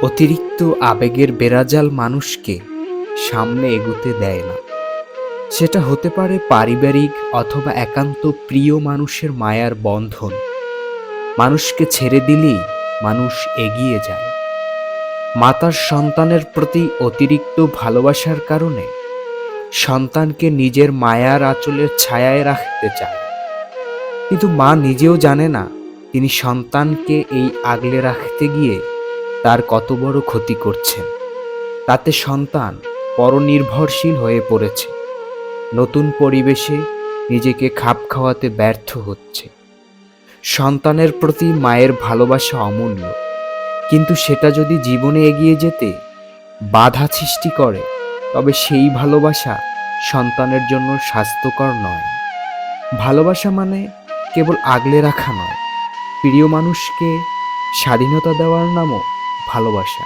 অতিরিক্ত আবেগের বেড়াজাল মানুষকে সামনে এগোতে দেয় না। সেটা হতে পারে পারিবারিক অথবা একান্ত প্রিয় মানুষের মায়ার বন্ধন। মানুষকে ছেড়ে দিলেই মানুষ এগিয়ে যায়। মাতার সন্তানের প্রতি অতিরিক্ত ভালোবাসার কারণে সন্তানকে নিজের মায়ার আঁচলের ছায়ায় রাখতে চায়, কিন্তু মা নিজেও জানে না তিনি সন্তানকে এই আগলে রাখতে গিয়ে তার কত বড় ক্ষতি করছেন। তাতে সন্তান পরনির্ভরশীল হয়ে পড়েছে, নতুন পরিবেশে নিজেকে খাপ খাওয়াতে ব্যর্থ হচ্ছে। সন্তানের প্রতি মায়ের ভালোবাসা অমূল্য, কিন্তু সেটা যদি জীবনে এগিয়ে যেতে বাধা সৃষ্টি করে, তবে সেই ভালোবাসা সন্তানের জন্য স্বাস্থ্যকর নয়। ভালোবাসা মানে কেবল আগলে রাখা নয়, প্রিয় মানুষকে স্বাধীনতা দেওয়ার নামও ভালোবাসা।